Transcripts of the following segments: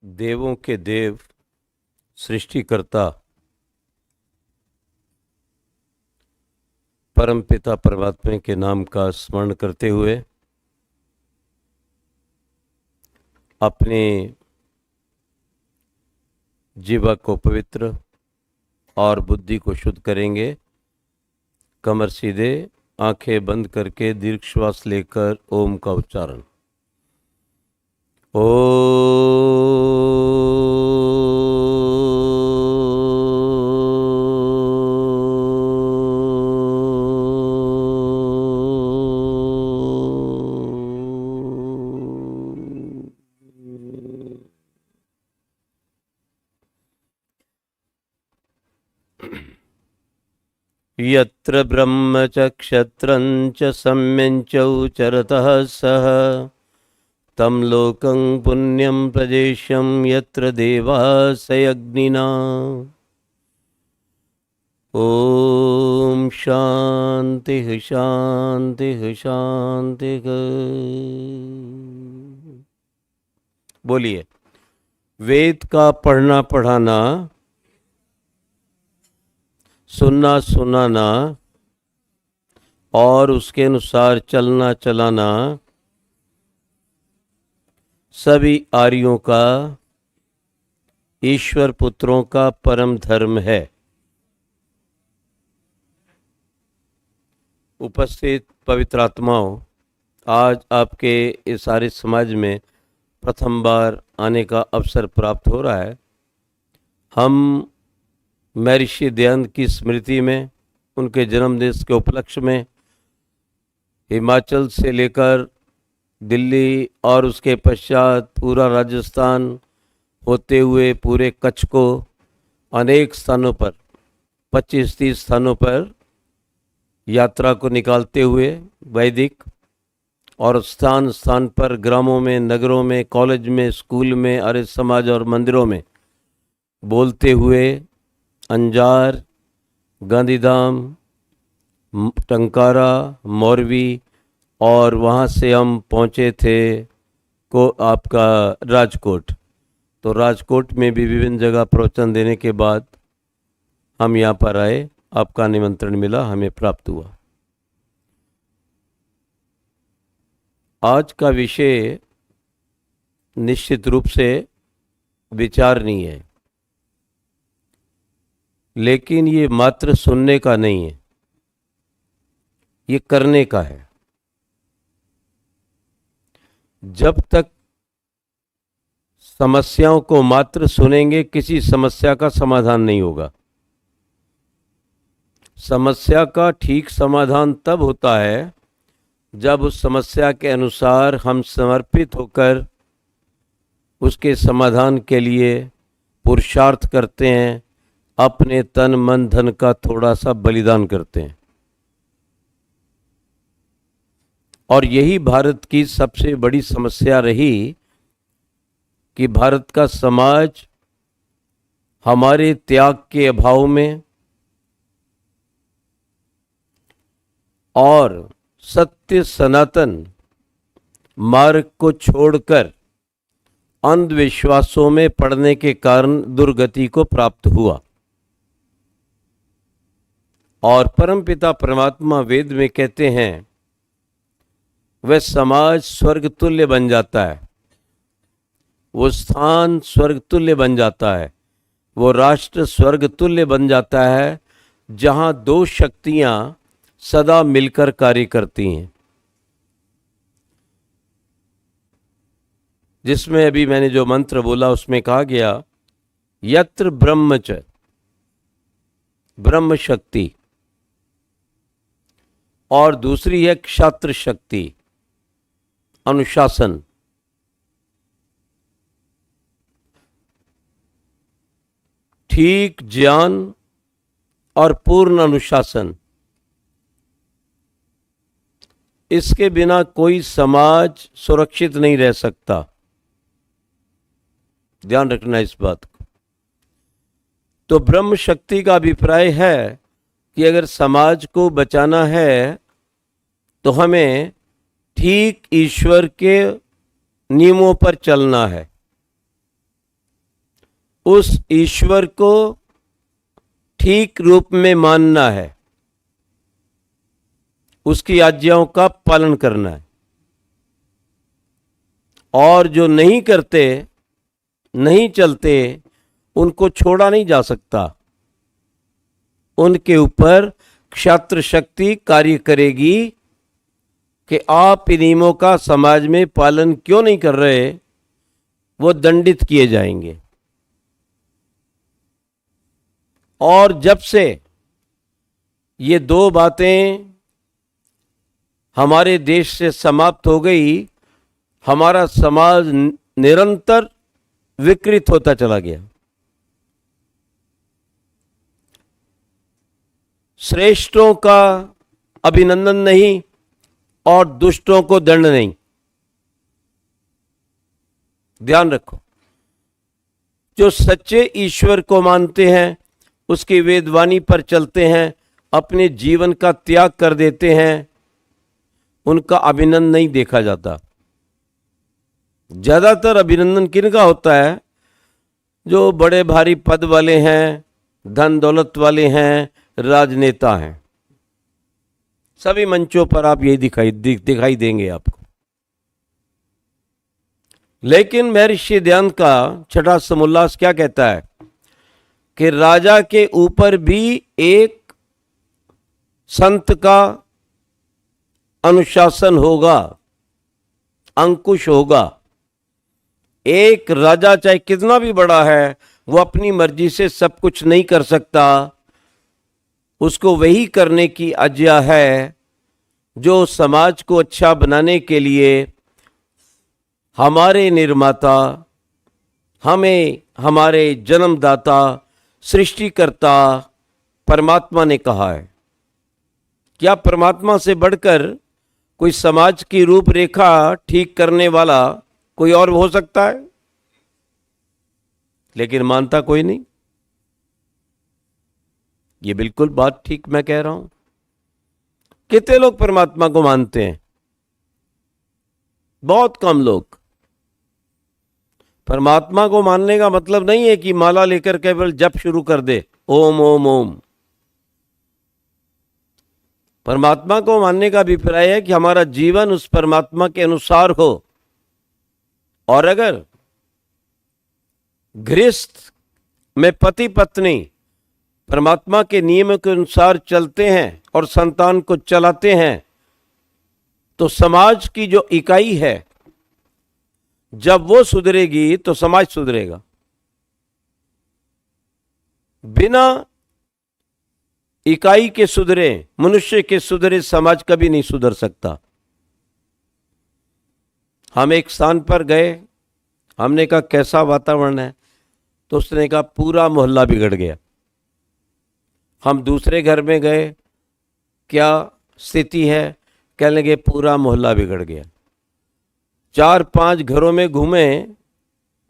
देवों के देव सृष्टिकर्ता परमपिता परमात्मा के नाम का स्मरण करते हुए अपने जीवा को पवित्र और बुद्धि को शुद्ध करेंगे। कमर सीधे, आंखें बंद करके दीर्घ श्वास लेकर ओम का उच्चारण। ओ यत्र ब्रह्म च क्षत्रं च सम्यं च उचरतः सः तं लोकं पुण्यं प्रदेशं यत्र देवासयग्निना। ओम शांति शांति शांति। बोलिए। वेद का पढ़ना पढ़ाना, सुनना सुनाना और उसके अनुसार चलना चलाना सभी आर्यों का, ईश्वर पुत्रों का परम धर्म है। उपस्थित पवित्र आत्माओं, आज आपके इस सारे समाज में प्रथम बार आने का अवसर प्राप्त हो रहा है। हम महर्षि दयानंद की स्मृति में, उनके जन्मदिन के उपलक्ष्य में हिमाचल से लेकर दिल्ली और उसके पश्चात पूरा राजस्थान होते हुए पूरे कच्छ को अनेक स्थानों पर 25-30 स्थानों पर यात्रा को निकालते हुए वैदिक और स्थान स्थान पर ग्रामों में, नगरों में, कॉलेज में, स्कूल में, आर्य समाज और मंदिरों में बोलते हुए अंजार, गांधीधाम, टंकारा, मोरवी और वहाँ से हम पहुँचे थे को आपका राजकोट। तो राजकोट में भी विभिन्न जगह प्रवचन देने के बाद हम यहाँ पर आए। आपका निमंत्रण मिला, हमें प्राप्त हुआ। आज का विषय निश्चित रूप से विचारणीय है, लेकिन ये मात्र सुनने का नहीं है, ये करने का है। जब तक समस्याओं को मात्र सुनेंगे, किसी समस्या का समाधान नहीं होगा। समस्या का ठीक समाधान तब होता है जब उस समस्या के अनुसार हम समर्पित होकर उसके समाधान के लिए पुरुषार्थ करते हैं, अपने तन मन धन का थोड़ा सा बलिदान करते हैं। और यही भारत की सबसे बड़ी समस्या रही कि भारत का समाज हमारे त्याग के अभाव में और सत्य सनातन मार्ग को छोड़कर अंधविश्वासों में पड़ने के कारण दुर्गति को प्राप्त हुआ। और परमपिता परमात्मा वेद में कहते हैं, वह समाज स्वर्ग तुल्य बन जाता है, वो स्थान स्वर्ग तुल्य बन जाता है, वो राष्ट्र स्वर्ग तुल्य बन जाता है जहां दो शक्तियां सदा मिलकर कार्य करती हैं। जिसमें अभी मैंने जो मंत्र बोला उसमें कहा गया, यत्र ब्रह्म च, ब्रह्म शक्ति, और दूसरी है क्षात्र शक्ति, अनुशासन। ठीक ज्ञान और पूर्ण अनुशासन, इसके बिना कोई समाज सुरक्षित नहीं रह सकता। ध्यान रखना इस बात को। तो ब्रह्म शक्ति का अभिप्राय है कि अगर समाज को बचाना है तो हमें ठीक ईश्वर के नियमों पर चलना है। उस ईश्वर को ठीक रूप में मानना है, उसकी आज्ञाओं का पालन करना है। और जो नहीं करते, नहीं चलते, उनको छोड़ा नहीं जा सकता। उनके ऊपर क्षत्र शक्ति कार्य करेगी कि आप इन नियमों का समाज में पालन क्यों नहीं कर रहे, वो दंडित किए जाएंगे। और जब से ये दो बातें हमारे देश से समाप्त हो गई, हमारा समाज निरंतर विकृत होता चला गया। श्रेष्ठों का अभिनंदन नहीं और दुष्टों को दंड नहीं। ध्यान रखो, जो सच्चे ईश्वर को मानते हैं, उसकी वेदवाणी पर चलते हैं, अपने जीवन का त्याग कर देते हैं, उनका अभिनंदन नहीं देखा जाता। ज्यादातर अभिनंदन किनका होता है? जो बड़े भारी पद वाले हैं, धन दौलत वाले हैं, राजनेता हैं। सभी मंचों पर आप यही दिखाई देंगे आपको। लेकिन महर्षि दयानंद का छठा समोल्लास क्या कहता है कि राजा के ऊपर भी एक संत का अनुशासन होगा, अंकुश होगा। एक राजा चाहे कितना भी बड़ा है, वो अपनी मर्जी से सब कुछ नहीं कर सकता। उसको वही करने की आज्ञा है जो समाज को अच्छा बनाने के लिए हमारे निर्माता, हमें हमारे जन्मदाता, सृष्टिकर्ता परमात्मा ने कहा है। क्या परमात्मा से बढ़कर कोई समाज की रूपरेखा ठीक करने वाला कोई और हो सकता है? लेकिन मानता कोई नहीं। ये बिल्कुल बात ठीक मैं कह रहा हूं। कितने लोग परमात्मा को मानते हैं? बहुत कम लोग। परमात्मा को मानने का मतलब नहीं है कि माला लेकर केवल जप शुरू कर दे, ओम ओम ओम। परमात्मा को मानने का अभिप्राय है कि हमारा जीवन उस परमात्मा के अनुसार हो। और अगर गृहस्थ में पति पत्नी परमात्मा के नियमों के अनुसार चलते हैं और संतान को चलाते हैं, तो समाज की जो इकाई है, जब वो सुधरेगी तो समाज सुधरेगा। बिना इकाई के सुधरे, मनुष्य के सुधरे समाज कभी नहीं सुधर सकता। हम एक स्थान पर गए, हमने कहा कैसा वातावरण है, तो उसने कहा पूरा मोहल्ला बिगड़ गया। हम दूसरे घर में गए, क्या स्थिति है, कहने लगे पूरा मोहल्ला बिगड़ गया। 4-5 घरों में घूमे,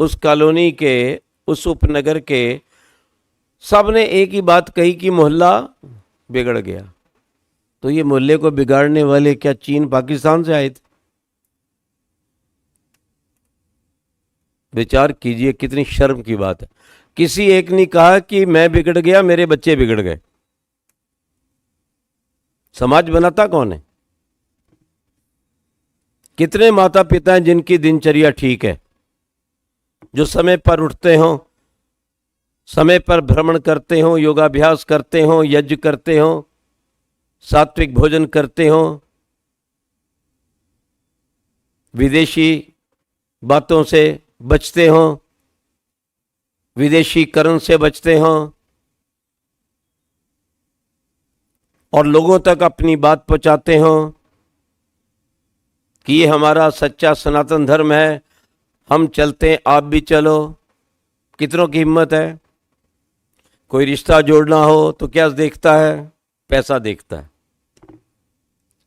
उस कॉलोनी के, उस उपनगर के, सब ने एक ही बात कही कि मोहल्ला बिगड़ गया। तो ये मोहल्ले को बिगाड़ने वाले क्या चीन पाकिस्तान से आए थे? विचार कीजिए, कितनी शर्म की बात है। किसी एक ने कहा कि मैं बिगड़ गया, मेरे बच्चे बिगड़ गए। समाज बनाता कौन है? कितने माता पिता हैं जिनकी दिनचर्या ठीक है, जो समय पर उठते हों, समय पर भ्रमण करते हों, योगाभ्यास करते हों, यज्ञ करते हों, सात्विक भोजन करते हों, विदेशी बातों से बचते हों, विदेशीकरण से बचते हों, और लोगों तक अपनी बात पहुंचाते हों कि ये हमारा सच्चा सनातन धर्म है, हम चलते हैं, आप भी चलो। कितनों की हिम्मत है? कोई रिश्ता जोड़ना हो तो क्या देखता है? पैसा देखता है।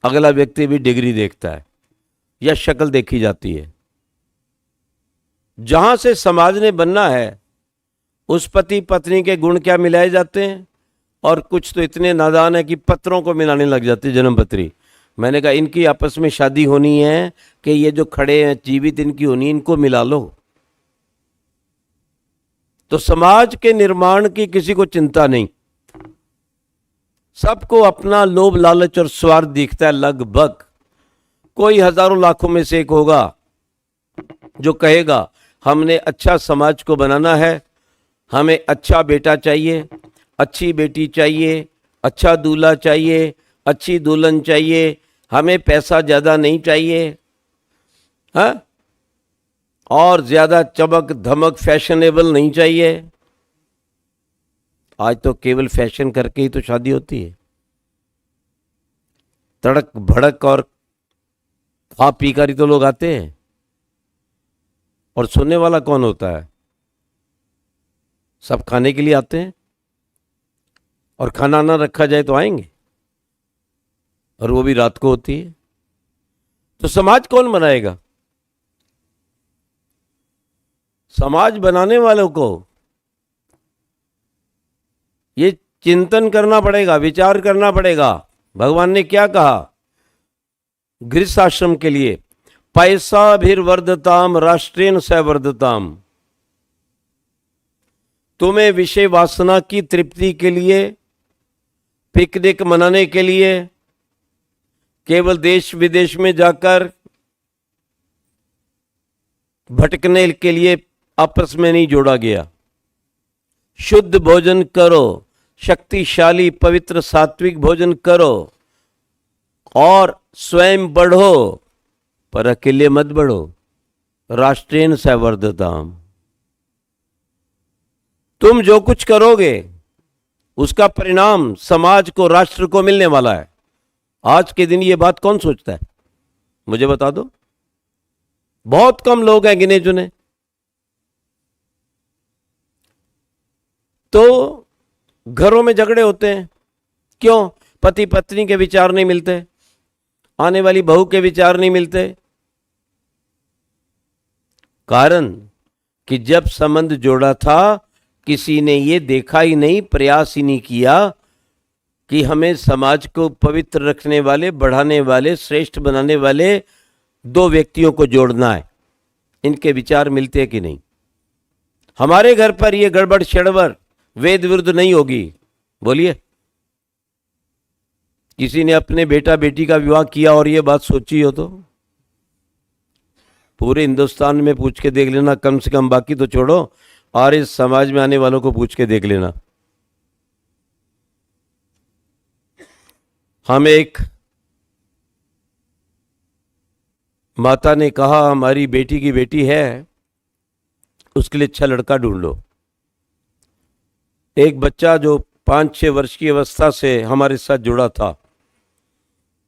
अगला व्यक्ति भी डिग्री देखता है या शक्ल देखी जाती है। जहां से समाज ने बनना है, उस पति पत्नी के गुण क्या मिलाए जाते हैं? और कुछ तो इतने नादान है कि पत्रों को मिलाने लग जाते, जन्मपत्री। मैंने कहा इनकी आपस में शादी होनी है कि ये जो खड़े हैं जीवित, इनकी होनी, इनको मिला लो। तो समाज के निर्माण की किसी को चिंता नहीं। सबको अपना लोभ लालच और स्वार्थ दिखता है लगभग। कोई हजारों लाखों में से एक होगा जो कहेगा हमने अच्छा समाज को बनाना है, हमें अच्छा बेटा चाहिए, अच्छी बेटी चाहिए, अच्छा दूल्हा चाहिए, अच्छी दुल्हन चाहिए, हमें पैसा ज़्यादा नहीं चाहिए, हाँ, और ज़्यादा चमक धमक फैशनेबल नहीं चाहिए। आज तो केवल फैशन करके ही तो शादी होती है। तड़क भड़क और खा पी कर ही तो लोग आते हैं। और सुनने वाला कौन होता है? सब खाने के लिए आते हैं, और खाना ना रखा जाए तो आएंगे, और वो भी रात को होती है। तो समाज कौन बनाएगा? समाज बनाने वालों को ये चिंतन करना पड़ेगा, विचार करना पड़ेगा। भगवान ने क्या कहा गृहस्थ आश्रम के लिए? पैसाभिर्वर्धताम राष्ट्रेण सवर्धताम। तुम्हें विषय वासना की तृप्ति के लिए, पिकनिक मनाने के लिए, केवल देश विदेश में जाकर भटकने के लिए आपस में नहीं जोड़ा गया। शुद्ध भोजन करो, शक्तिशाली पवित्र सात्विक भोजन करो, और स्वयं बढ़ो, पर अकेले मत बढ़ो। राष्ट्रेण सवर्धताम। तुम जो कुछ करोगे उसका परिणाम समाज को, राष्ट्र को मिलने वाला है। आज के दिन ये बात कौन सोचता है? मुझे बता दो। बहुत कम लोग हैं, गिने चुने। तो घरों में झगड़े होते हैं। क्यों? पति पत्नी के विचार नहीं मिलते, आने वाली बहू के विचार नहीं मिलते। कारण कि जब संबंध जोड़ा था, किसी ने ये देखा ही नहीं, प्रयास ही नहीं किया कि हमें समाज को पवित्र रखने वाले, बढ़ाने वाले, श्रेष्ठ बनाने वाले दो व्यक्तियों को जोड़ना है। इनके विचार मिलते हैं कि नहीं? हमारे घर पर ये गड़बड़ शड़बड़ वेद विरुद्ध नहीं होगी। बोलिए, किसी ने अपने बेटा बेटी का विवाह किया और ये बात सोची हो तो पूरे हिंदुस्तान में पूछ के देख लेना, कम से कम, बाकी तो छोड़ो, और इस समाज में आने वालों को पूछ के देख लेना। हम एक माता ने कहा हमारी बेटी की बेटी है, उसके लिए अच्छा लड़का ढूंढ लो। एक बच्चा जो 5-6 वर्ष की अवस्था से हमारे साथ जुड़ा था,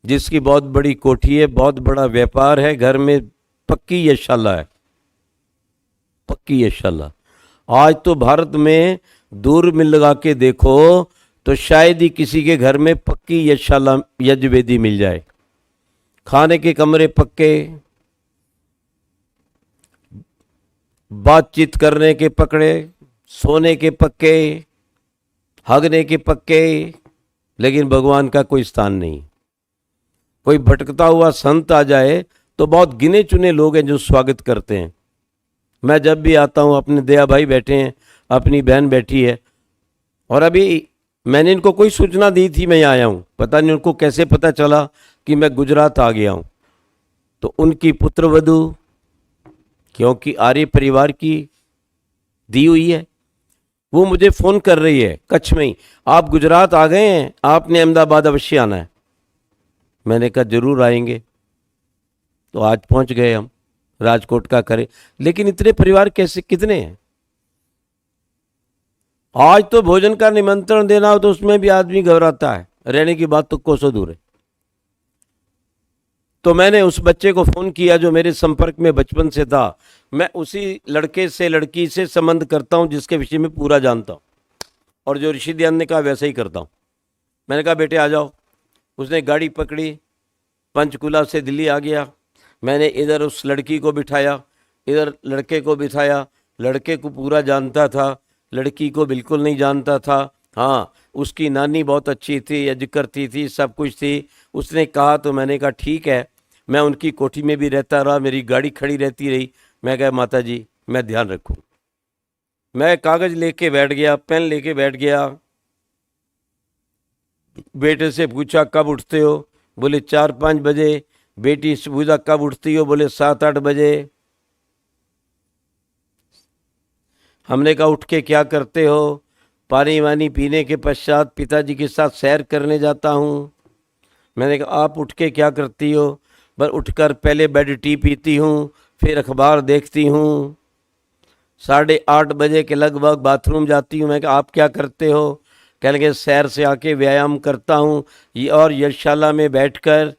जिसकी बहुत बड़ी कोठी है, बहुत बड़ा व्यापार है, घर में पक्की यशाला है, पक्की यशाला। आज तो भारत में दूर में लगा के देखो तो शायद ही किसी के घर में पक्की यशाला यज्ञवेदी मिल जाए। खाने के कमरे पक्के, बातचीत करने के पकड़े, सोने के पक्के, हगने के पक्के, लेकिन भगवान का कोई स्थान नहीं। कोई भटकता हुआ संत आ जाए तो बहुत गिने चुने लोग हैं जो स्वागत करते हैं। मैं जब भी आता हूँ, अपने दया भाई बैठे हैं, अपनी बहन बैठी है, और अभी मैंने इनको कोई सूचना दी थी मैं यहाँ आया हूँ। पता नहीं उनको कैसे पता चला कि मैं गुजरात आ गया हूँ। तो उनकी पुत्रवधू, क्योंकि आर्य परिवार की दी हुई है, वो मुझे फ़ोन कर रही है कच्छ में ही, आप गुजरात आ गए हैं, आपने अहमदाबाद अवश्य आना है। मैंने कहा जरूर आएंगे। तो आज पहुंच गए हम, राजकोट का करें। लेकिन इतने परिवार कैसे, कितने हैं? आज तो भोजन का निमंत्रण देना हो तो उसमें भी आदमी घबराता है, रहने की बात तो कोसों दूर है। तो मैंने उस बच्चे को फ़ोन किया जो मेरे संपर्क में बचपन से था। मैं उसी लड़के से, लड़की से संबंध करता हूं जिसके विषय में पूरा जानता हूं, और जो ऋषि ध्यान ने कहा वैसा ही करता हूं। मैंने कहा बेटे आ जाओ। उसने गाड़ी पकड़ी, पंचकुला से दिल्ली आ गया। मैंने इधर उस लड़की को बिठाया, इधर लड़के को बिठाया। लड़के को पूरा जानता था, लड़की को बिल्कुल नहीं जानता था। हाँ, उसकी नानी बहुत अच्छी थी, यज्ञ करती थी, सब कुछ थी। उसने कहा तो मैंने कहा ठीक है। मैं उनकी कोठी में भी रहता रहा, मेरी गाड़ी खड़ी रहती रही। मैं कहा माता जी मैं ध्यान रखूँ। मैं कागज लेके बैठ गया, पेन लेके बैठ गया। बेटे से पूछा कब उठते हो? बोले 4-5 बजे। बेटी से पूछा कब उठती हो? बोले 7-8 बजे। हमने कहा उठ के क्या करते हो? पानी वानी पीने के पश्चात पिताजी के साथ सैर करने जाता हूँ। मैंने कहा आप उठ के क्या करती हो? बस उठकर पहले बेड टी पीती हूँ, फिर अखबार देखती हूँ, 8:30 बजे के लगभग बाथरूम जाती हूँ। मैं कहा आप क्या करते हो? कहने लगे सैर से आके व्यायाम करता हूँ और यशशाला में बैठकर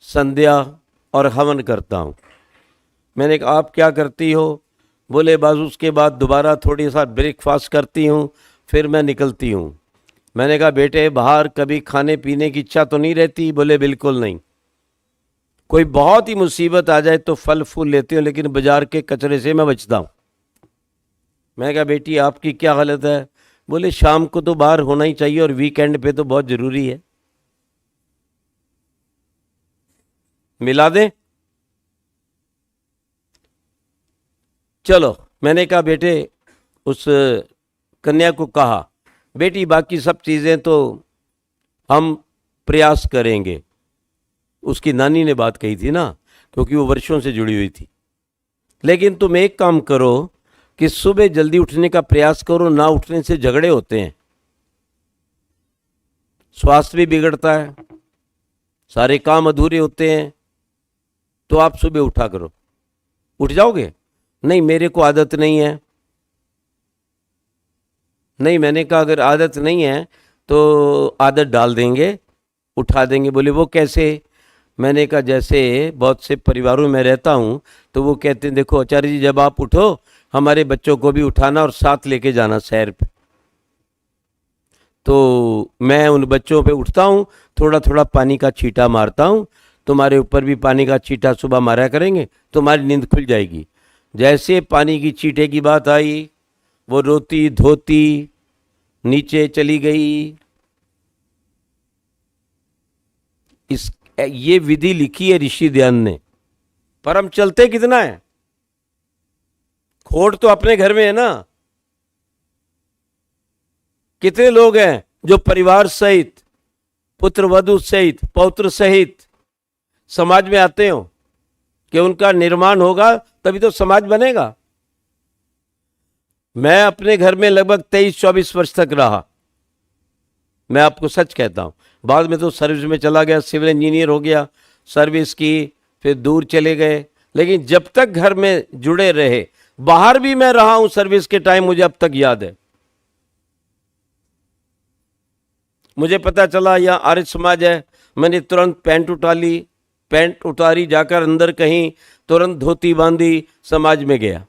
संध्या और हवन करता हूँ। मैंने कहा आप क्या करती हो? बोले बस उसके बाद दोबारा थोड़ी सा ब्रेकफास्ट करती हूँ, फिर मैं निकलती हूँ। मैंने कहा बेटे बाहर कभी खाने पीने की इच्छा तो नहीं रहती? बोले बिल्कुल नहीं। कोई बहुत ही मुसीबत आ जाए तो फल फूल लेती हूँ, लेकिन बाजार के कचरे से मैं बचता हूँ। मैंने कहा बेटी आपकी क्या हालत है? बोले शाम को तो बाहर होना ही चाहिए और वीकेंड पे तो बहुत ज़रूरी है। मिला दें? चलो, मैंने कहा बेटे, उस कन्या को कहा बेटी बाकी सब चीज़ें तो हम प्रयास करेंगे। उसकी नानी ने बात कही थी ना, क्योंकि वो वर्षों से जुड़ी हुई थी। लेकिन तुम एक काम करो कि सुबह जल्दी उठने का प्रयास करो, ना उठने से झगड़े होते हैं, स्वास्थ्य भी बिगड़ता है, सारे काम अधूरे होते हैं। तो आप सुबह उठा करो। उठ जाओगे? नहीं मेरे को आदत नहीं है। नहीं, मैंने कहा अगर आदत नहीं है तो आदत डाल देंगे, उठा देंगे। बोले वो कैसे? मैंने कहा जैसे बहुत से परिवारों में रहता हूँ तो वो कहते हैं देखो आचार्य जी जब आप उठो हमारे बच्चों को भी उठाना और साथ लेके जाना सैर पे। तो मैं उन बच्चों पे उठता हूँ, थोड़ा थोड़ा पानी का छींटा मारता हूँ, तुम्हारे ऊपर भी पानी का छींटा सुबह मारा करेंगे, तुम्हारी नींद खुल जाएगी। जैसे पानी की छींटे की बात आई, वो रोती धोती नीचे चली गई। ये विधि लिखी है ऋषि ध्यान ने, पर हम चलते कितना है? खोट तो अपने घर में है ना। कितने लोग हैं जो परिवार सहित, पुत्र वधु सहित, पौत्र सहित समाज में आते हो कि उनका निर्माण होगा तभी तो समाज बनेगा। मैं अपने घर में लगभग 23-24 वर्ष तक रहा, मैं आपको सच कहता हूं। बाद में तो सर्विस में चला गया, सिविल इंजीनियर हो गया, सर्विस की, फिर दूर चले गए। लेकिन जब तक घर में जुड़े रहे, बाहर भी मैं रहा हूं सर्विस के टाइम, मुझे अब तक याद है। मुझे पता चला यहाँ आर्य समाज है, मैंने तुरंत पैंट उतारी, जाकर अंदर कहीं तुरंत धोती बांधी, समाज में गया।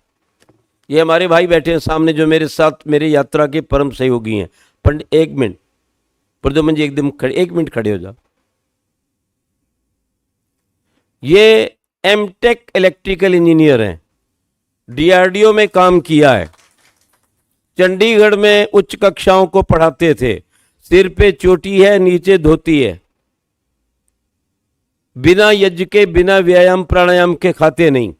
ये हमारे भाई बैठे हैं सामने जो मेरे साथ मेरी यात्रा के परम सहयोगी हैं। पंडित एक मिनट, प्रद्युमन जी एकदम खड़े, 1 मिनट खड़े हो जाओ। ये एमटेक इलेक्ट्रिकल इंजीनियर हैं, डीआरडीओ में काम किया है, चंडीगढ़ में उच्च कक्षाओं को पढ़ाते थे, सिर पे चोटी है, नीचे धोती है, बिना यज्ञ के बिना व्यायाम प्राणायाम के खाते नहीं,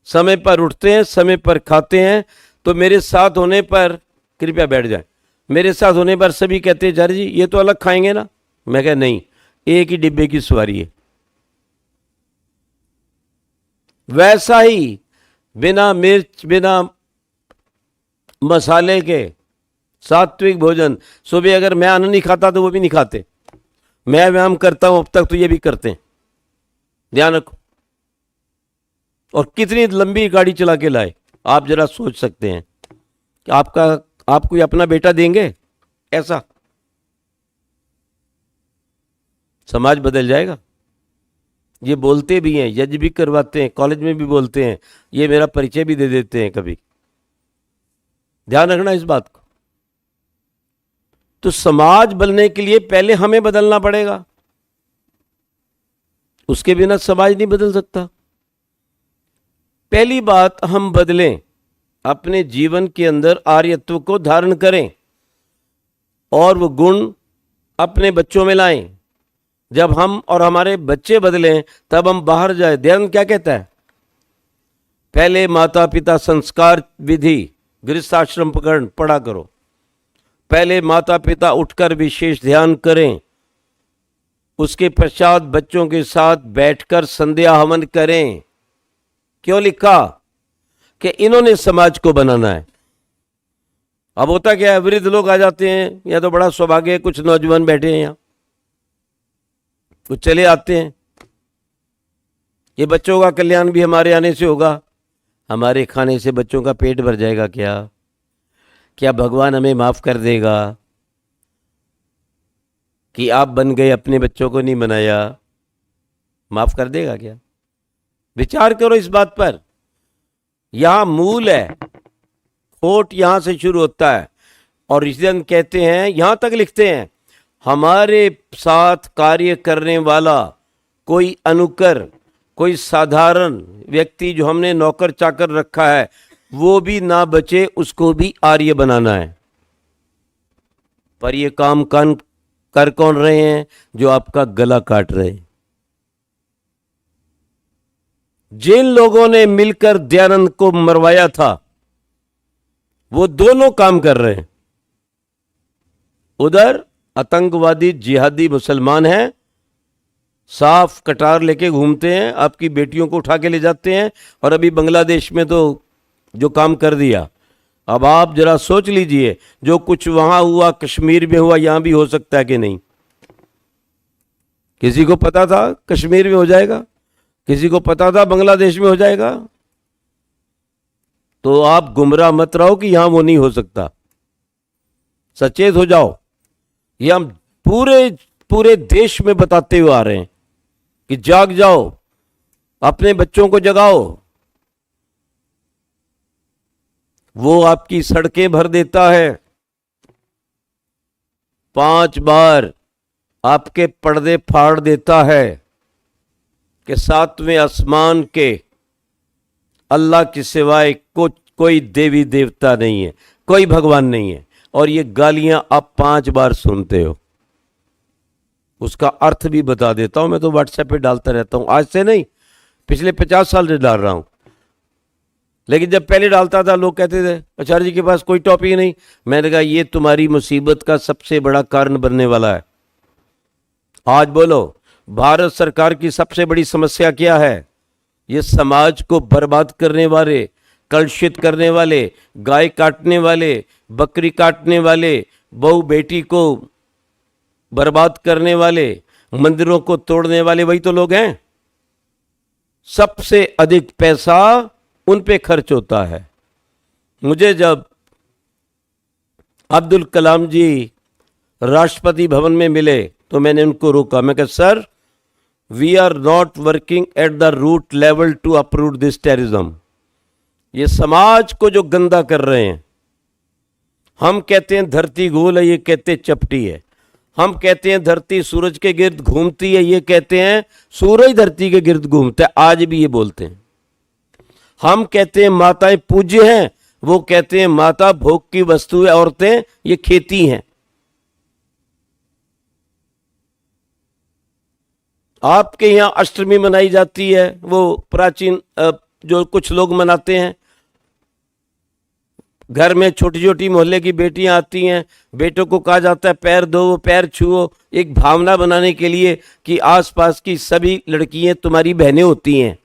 समय पर उठते हैं, समय पर खाते हैं। तो मेरे साथ होने पर, कृपया बैठ जाएं, मेरे साथ होने पर सभी कहते हैं आचार्य जी ये तो अलग खाएंगे ना? मैं कहा नहीं, एक ही डिब्बे की सवारी है। वैसा ही बिना मिर्च बिना मसाले के सात्विक भोजन। सुबह अगर मैं अन्न नहीं खाता तो वो भी नहीं खाते। मैं व्यायाम करता हूं अब तक तो ये भी करते हैं, ध्यान रखो। और कितनी लंबी गाड़ी चला के लाए, आप जरा सोच सकते हैं कि आपको अपना बेटा देंगे? ऐसा समाज बदल जाएगा। ये बोलते भी हैं, यज्ञ भी करवाते हैं, कॉलेज में भी बोलते हैं, ये मेरा परिचय भी दे देते हैं कभी। ध्यान रखना इस बात को। तो समाज बनने के लिए पहले हमें बदलना पड़ेगा, उसके बिना समाज नहीं बदल सकता। पहली बात, हम बदलें, अपने जीवन के अंदर आर्यत्व को धारण करें और वो गुण अपने बच्चों में लाएं। जब हम और हमारे बच्चे बदलें तब हम बाहर जाए। ध्यान क्या कहता है? पहले माता पिता संस्कार विधि गृहस्थाश्रम पढ़ा करो। पहले माता पिता उठकर विशेष ध्यान करें, उसके पश्चात बच्चों के साथ बैठकर संध्या हवन करें। क्यों लिखा? कि इन्होंने समाज को बनाना है। अब होता क्या है, वृद्ध लोग आ जाते हैं, या तो बड़ा सौभाग्य है कुछ नौजवान बैठे हैं यहाँ, कुछ चले आते हैं। ये बच्चों का कल्याण भी हमारे आने से होगा। हमारे खाने से बच्चों का पेट भर जाएगा क्या? क्या भगवान हमें माफ कर देगा कि आप बन गए, अपने बच्चों को नहीं बनाया? माफ कर देगा क्या? विचार करो इस बात पर। यहां मूल है, खोट यहां से शुरू होता है। और इस दिन कहते हैं, यहां तक लिखते हैं, हमारे साथ कार्य करने वाला कोई अनुकर, कोई साधारण व्यक्ति जो हमने नौकर चाकर रखा है, वो भी ना बचे, उसको भी आर्य बनाना है। पर ये काम कर कौन रहे हैं? जो आपका गला काट रहे हैं। जिन लोगों ने मिलकर दयानंद को मरवाया था, वो दोनों काम कर रहे हैं। उधर आतंकवादी जिहादी मुसलमान हैं, साफ कटार लेके घूमते हैं, आपकी बेटियों को उठा के ले जाते हैं। और अभी बांग्लादेश में तो जो काम कर दिया, अब आप जरा सोच लीजिए, जो कुछ वहां हुआ, कश्मीर में हुआ, यहां भी हो सकता है कि नहीं? किसी को पता था कश्मीर में हो जाएगा? किसी को पता था बांग्लादेश में हो जाएगा? तो आप गुमराह मत रहो कि यहां वो नहीं हो सकता। सचेत हो जाओ। ये हम पूरे देश में बताते हुए आ रहे हैं कि जाग जाओ, अपने बच्चों को जगाओ। वो आपकी सड़कें भर देता है, 5 बार आपके पर्दे फाड़ देता है, कि 7वें आसमान के अल्लाह के सिवाय कोई देवी देवता नहीं है, कोई भगवान नहीं है। और ये गालियां आप 5 बार सुनते हो। उसका अर्थ भी बता देता हूं, मैं तो व्हाट्सएप पे डालता रहता हूं, आज से नहीं, पिछले 50 साल से डाल रहा हूं। लेकिन जब पहले डालता था, लोग कहते थे आचार्य जी के पास कोई टॉपिक नहीं। मैंने कहा ये तुम्हारी मुसीबत का सबसे बड़ा कारण बनने वाला है। आज बोलो, भारत सरकार की सबसे बड़ी समस्या क्या है? ये समाज को बर्बाद करने वाले, कलुषित करने वाले, गाय काटने वाले, बकरी काटने वाले, बहू बेटी को बर्बाद करने वाले, मंदिरों को तोड़ने वाले, वही तो लोग हैं। सबसे अधिक पैसा उन पे खर्च होता है। मुझे जब अब्दुल कलाम जी राष्ट्रपति भवन में मिले तो मैंने उनको रोका। मैं कहा sir, we are not working at the root level to approve this terrorism. ये समाज को जो गंदा कर रहे हैं, हम कहते हैं धरती गोल है, ये कहते चपटी है। हम कहते हैं धरती सूरज के गिर्द घूमती है, ये कहते हैं सूरज धरती के गिर्द घूमता है। आज भी ये बोलते हैं। हम कहते हैं माताएं पूज्य हैं, वो कहते हैं माता भोग की वस्तु है, औरतें ये खेती हैं। आपके यहां अष्टमी मनाई जाती है, वो प्राचीन जो कुछ लोग मनाते हैं। घर में छोटी छोटी मोहल्ले की बेटियां आती हैं, बेटों को कहा जाता है पैर दो, पैर छुओ, एक भावना बनाने के लिए कि आसपास की सभी लड़कियां तुम्हारी बहनें होती हैं।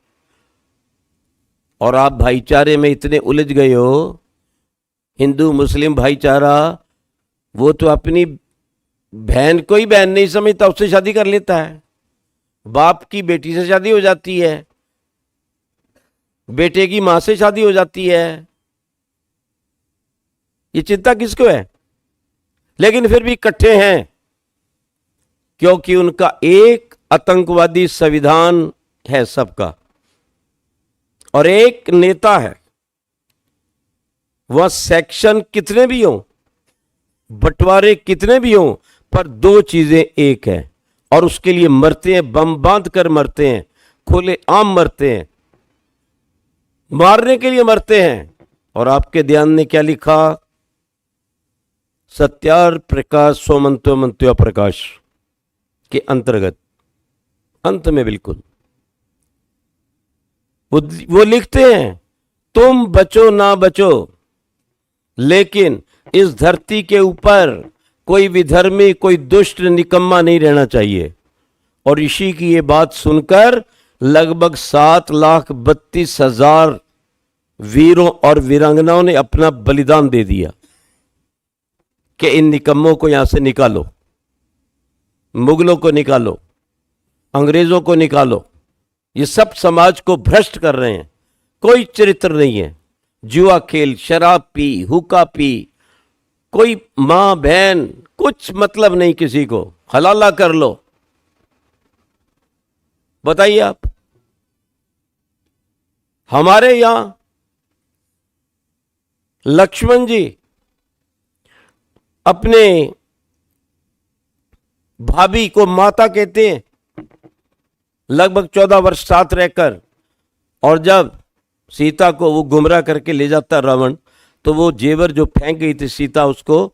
और आप भाईचारे में इतने उलझ गए हो, हिंदू मुस्लिम भाईचारा, वो तो अपनी बहन को ही बहन नहीं समझता, उससे शादी कर लेता है। बाप की बेटी से शादी हो जाती है, बेटे की मां से शादी हो जाती है। ये चिंता किसको है? लेकिन फिर भी इकट्ठे हैं, क्योंकि उनका एक आतंकवादी संविधान है सबका, और एक नेता है। वह सेक्शन कितने भी हों, बंटवारे कितने भी हों, पर 2 चीजें एक है, और उसके लिए मरते हैं, बम बांध कर मरते हैं, खुले आम मरते हैं, मारने के लिए मरते हैं। और आपके ध्यान ने क्या लिखा? सत्यार प्रकाश सोमंत्व मंत्व प्रकाश के अंतर्गत अंत में बिल्कुल वो लिखते हैं, तुम बचो ना बचो, लेकिन इस धरती के ऊपर कोई विधर्मी, कोई दुष्ट निकम्मा नहीं रहना चाहिए। और ऋषि की ये बात सुनकर लगभग 7,32,000 वीरों और वीरांगनाओं ने अपना बलिदान दे दिया कि इन निकम्मों को यहां से निकालो, मुगलों को निकालो, अंग्रेजों को निकालो। ये सब समाज को भ्रष्ट कर रहे हैं, कोई चरित्र नहीं है। जुआ खेल, शराब पी, हुक्का पी, कोई मां बहन, कुछ मतलब नहीं किसी को, हलाला कर लो। बताइए आप, हमारे यहां लक्ष्मण जी अपने भाभी को माता कहते हैं, लगभग 14 वर्ष साथ रहकर। और जब सीता को वो गुमराह करके ले जाता रावण, तो वो जेवर जो फेंक गई थी सीता, उसको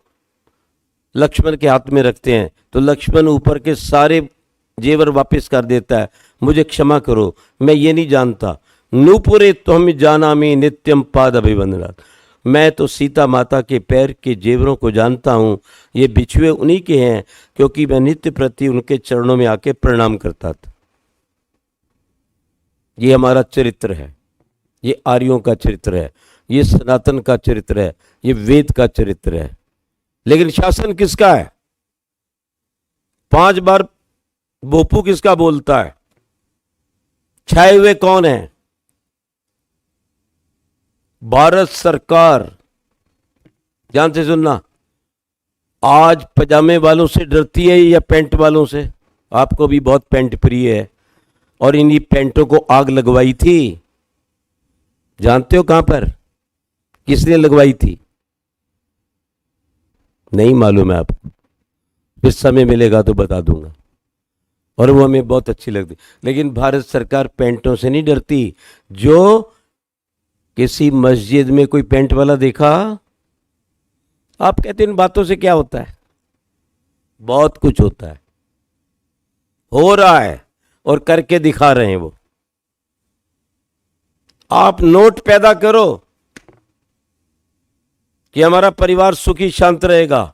लक्ष्मण के हाथ में रखते हैं। तो लक्ष्मण ऊपर के सारे जेवर वापस कर देता है, मुझे क्षमा करो, मैं ये नहीं जानता। नूपुरे त्वम जानामि नित्यम पाद अभिवंदनात्, मैं तो सीता माता के पैर के जेवरों को जानता हूँ, ये बिछुए उन्हीं के हैं, क्योंकि मैं नित्य प्रति उनके चरणों में आके प्रणाम करता था। ये हमारा चरित्र है, ये आर्यों का चरित्र है, ये सनातन का चरित्र है, ये वेद का चरित्र है। लेकिन शासन किसका है? 5 बार भोपू किसका बोलता है? छाए हुए कौन है? भारत सरकार। ध्यान से सुनना, आज पजामे वालों से डरती है या पैंट वालों से? आपको भी बहुत पैंट प्रिय है, और इन्हीं पैंटों को आग लगवाई थी। जानते हो कहां पर, किसने लगवाई थी? नहीं मालूम है आपको? फिर समय मिलेगा तो बता दूंगा, और वो हमें बहुत अच्छी लगती। लेकिन भारत सरकार पैंटों से नहीं डरती। जो किसी मस्जिद में कोई पैंट वाला देखा, आप कहते हैं इन बातों से क्या होता है? बहुत कुछ होता है, हो रहा है और करके दिखा रहे हैं वो। आप नोट पैदा करो कि हमारा परिवार सुखी शांत रहेगा।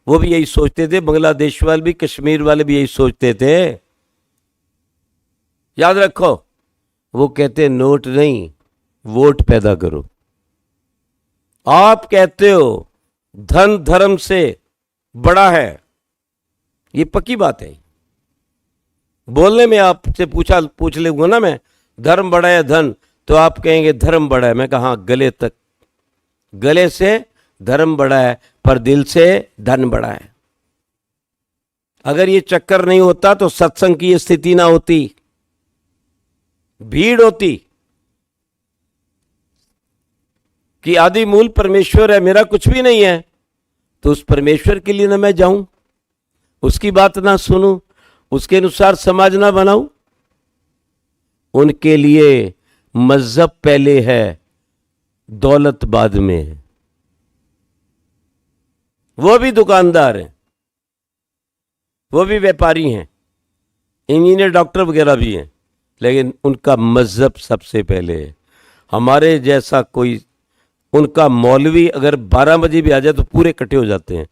वो भी यही सोचते थे, बांग्लादेश वाले भी, कश्मीर वाले भी यही सोचते थे। याद रखो, वो कहते नोट नहीं, वोट पैदा करो। आप कहते हो धन धर्म से बड़ा है, ये पक्की बात है। बोलने में आपसे पूछ लूंगा ना मैं, धर्म बड़ा है धन, तो आप कहेंगे धर्म बड़ा है। मैं कहा हाँ, गले तक, गले से धर्म बड़ा है, पर दिल से धन बड़ा है। अगर ये चक्कर नहीं होता तो सत्संग की ये स्थिति ना होती, भीड़ होती कि आदि मूल परमेश्वर है, मेरा कुछ भी नहीं है, तो उस परमेश्वर के लिए ना मैं जाऊं, उसकी बात ना सुनूं, उसके अनुसार समाज ना बनाऊं। उनके लिए मजहब पहले है, दौलत बाद में है। वो भी दुकानदार हैं, वो भी व्यापारी हैं, इंजीनियर डॉक्टर वगैरह भी हैं, लेकिन उनका मजहब सबसे पहले है। हमारे जैसा कोई, उनका मौलवी अगर 12 बजे भी आ जाए तो पूरे इकट्ठे हो जाते हैं,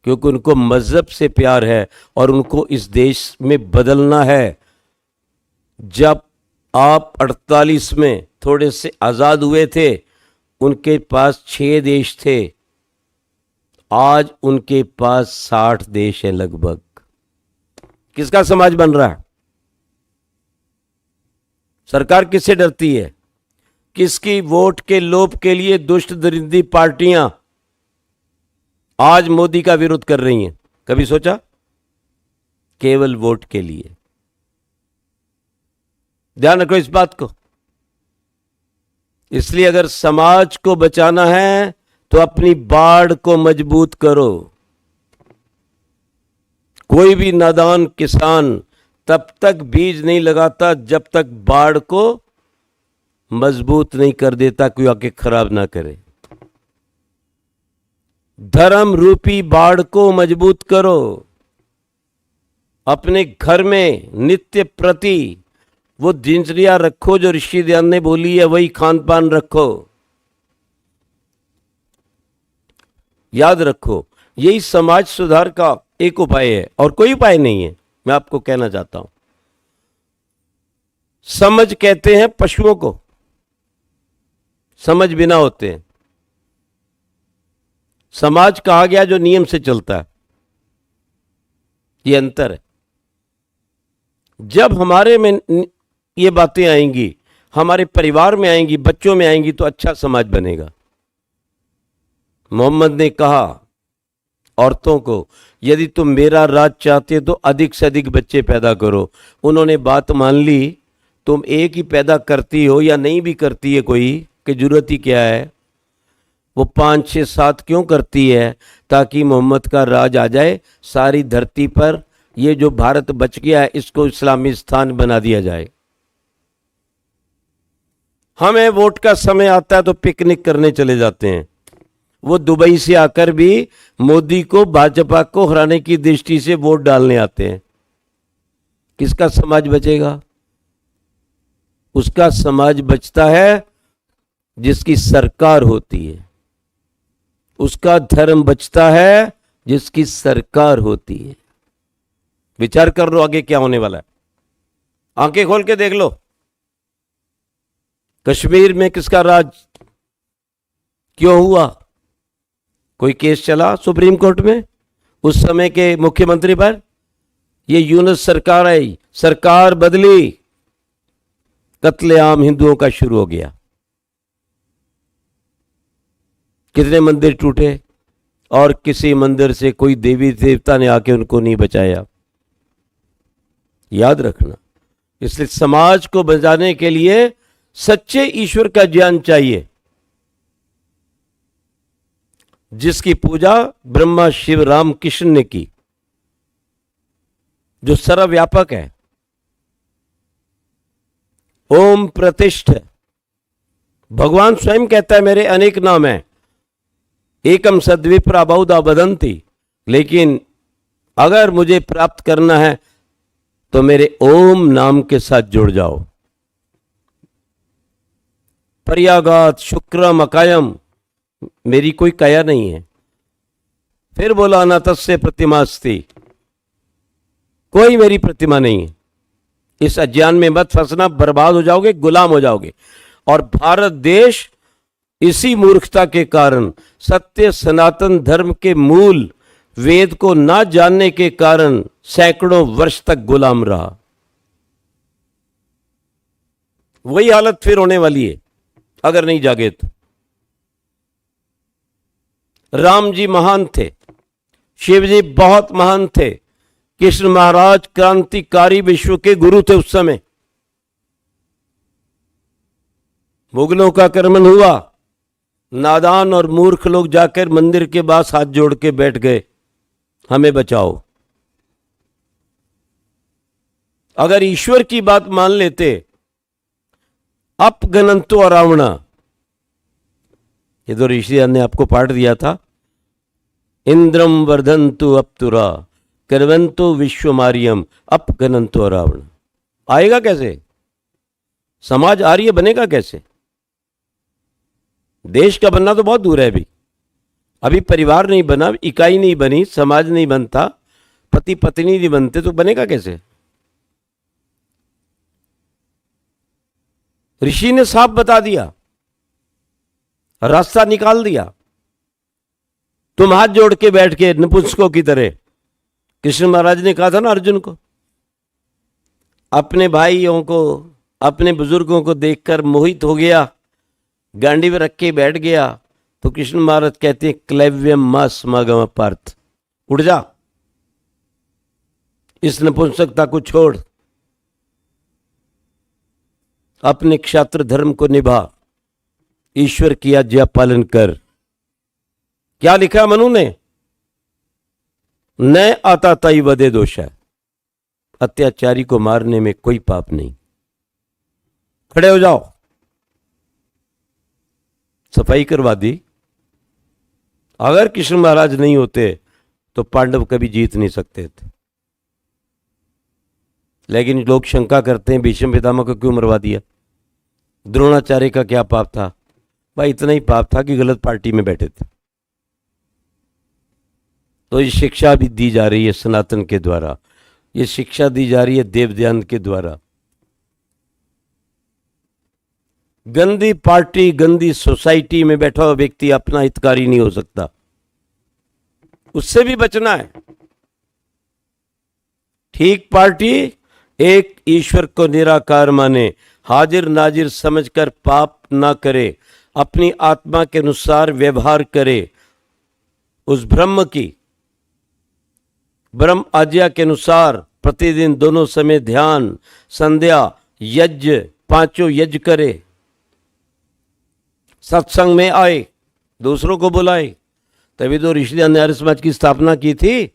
क्योंकि उनको मजहब से प्यार है और उनको इस देश में बदलना है। जब आप 48 में थोड़े से आज़ाद हुए थे, उनके पास 6 देश थे, आज उनके पास 60 देश हैं लगभग। किसका समाज बन रहा है? सरकार किससे डरती है? किसकी वोट के लोभ के लिए दुष्ट दरिंदी पार्टियां आज मोदी का विरोध कर रही हैं? कभी सोचा? केवल वोट के लिए। ध्यान रखो इस बात को। इसलिए अगर समाज को बचाना है तो अपनी बाड़ को मजबूत करो। कोई भी नादान किसान तब तक बीज नहीं लगाता जब तक बाड़ को मजबूत नहीं कर देता, कोई आके खराब ना करे। धर्म रूपी बाड़ को मजबूत करो। अपने घर में नित्य प्रति वो दिनचर्या रखो जो ऋषि ध्यान ने बोली है, वही खान पान रखो। याद रखो, यही समाज सुधार का एक उपाय है और कोई उपाय नहीं है। मैं आपको कहना चाहता हूं, समझ कहते हैं पशुओं को, समझ बिना होते हैं। समाज कहा गया जो नियम से चलता है, ये अंतर है। जब हमारे में ये बातें आएंगी, हमारे परिवार में आएंगी, बच्चों में आएंगी, तो अच्छा समाज बनेगा। मोहम्मद ने कहा औरतों को, यदि तुम मेरा राज चाहते हो तो अधिक से अधिक बच्चे पैदा करो। उन्होंने बात मान ली। तुम एक ही पैदा करती हो या नहीं भी करती है कोई, कि जरूरत ही क्या है, वो 5, 6, 7 क्यों करती है? ताकि मोहम्मद का राज आ जाए सारी धरती पर। ये जो भारत बच गया है इसको इस्लामिस्तान बना दिया जाए। हमें वोट का समय आता है तो पिकनिक करने चले जाते हैं। वो दुबई से आकर भी मोदी को, भाजपा को हराने की दृष्टि से वोट डालने आते हैं। किसका समाज बचेगा? उसका समाज बचता है जिसकी सरकार होती है। उसका धर्म बचता है जिसकी सरकार होती है। विचार कर लो आगे क्या होने वाला है। आंखें खोल के देख लो, कश्मीर में किसका राज क्यों हुआ? कोई केस चला सुप्रीम कोर्ट में उस समय के मुख्यमंत्री पर? ये यूनुस सरकार आई, सरकार बदली, कत्लेआम हिंदुओं का शुरू हो गया। कितने मंदिर टूटे और किसी मंदिर से कोई देवी देवता ने आके उनको नहीं बचाया। याद रखना, इसलिए समाज को बचाने के लिए सच्चे ईश्वर का ज्ञान चाहिए, जिसकी पूजा ब्रह्मा शिव राम कृष्ण ने की, जो सर्वव्यापक है। ओम प्रतिष्ठ, भगवान स्वयं कहता है मेरे अनेक नाम हैं, एकम सद्विप्रा बहुधा वदन्ति, लेकिन अगर मुझे प्राप्त करना है तो मेरे ओम नाम के साथ जुड़ जाओ। पर्यागात शुक्रम अकायम, मेरी कोई काया नहीं है। फिर बोला न तस्य प्रतिमास्ति, कोई मेरी प्रतिमा नहीं है। इस अज्ञान में मत फंसना, बर्बाद हो जाओगे, गुलाम हो जाओगे। और भारत देश इसी मूर्खता के कारण, सत्य सनातन धर्म के मूल वेद को ना जानने के कारण सैकड़ों वर्ष तक गुलाम रहा। वही हालत फिर होने वाली है अगर नहीं जागे तो। राम जी महान थे, शिव जी बहुत महान थे, कृष्ण महाराज क्रांतिकारी विश्व के गुरु थे उस समय। मुगलों का आक्रमण हुआ, नादान और मूर्ख लोग जाकर मंदिर के पास हाथ जोड़ के बैठ गए, हमें बचाओ। अगर ईश्वर की बात मान लेते, अपगनंतो अरावणा, ये तो ऋषि ने आपको पाठ दिया था, इंद्रम वर्धंतु अपतुरा करवंतो विश्वमारियम अपगनंतो अरावण। आएगा कैसे? समाज आर्य बनेगा कैसे? देश का बनना तो बहुत दूर है। अभी परिवार नहीं बना, इकाई नहीं बनी, समाज नहीं बनता, पति पत्नी नहीं बनते, तो बनेगा कैसे? ऋषि ने साफ बता दिया, रास्ता निकाल दिया। तुम हाथ जोड़ के बैठ के नपुंसकों की तरह, कृष्ण महाराज ने कहा था ना अर्जुन को, अपने भाइयों को, अपने बुजुर्गों को देखकर मोहित हो गया, गांडी में रख के बैठ गया, तो कृष्ण महाराज कहते हैं क्लैव्यम मा समागम पार्थ, उठ जा, इस नपुंसकता को छोड़, अपने क्षात्र धर्म को निभा, ईश्वर की आज्ञा पालन कर। क्या लिखा मनु ने? न आता तई वदे दोष है, अत्याचारी को मारने में कोई पाप नहीं। खड़े हो जाओ, सफाई करवा दी। अगर कृष्ण महाराज नहीं होते तो पांडव कभी जीत नहीं सकते थे। लेकिन लोग शंका करते हैं भीष्म पितामह को क्यों मरवा दिया, द्रोणाचार्य का क्या पाप था? भाई इतना ही पाप था कि गलत पार्टी में बैठे थे। तो ये शिक्षा भी दी जा रही है सनातन के द्वारा, ये शिक्षा दी जा रही है देवध्यान के द्वारा। गंदी पार्टी, गंदी सोसाइटी में बैठा हुआ व्यक्ति अपना हितकारी नहीं हो सकता, उससे भी बचना है। ठीक पार्टी एक ईश्वर को निराकार माने, हाजिर नाजिर समझकर पाप ना करे, अपनी आत्मा के अनुसार व्यवहार करे, उस ब्रह्म आज्ञा के अनुसार प्रतिदिन दोनों समय ध्यान, संध्या, यज्ञ, पांचों यज्ञ करे, सत्संग में आए, दूसरों को बुलाए। तभी तो ऋषिदान ने आर्य समाज की स्थापना की थी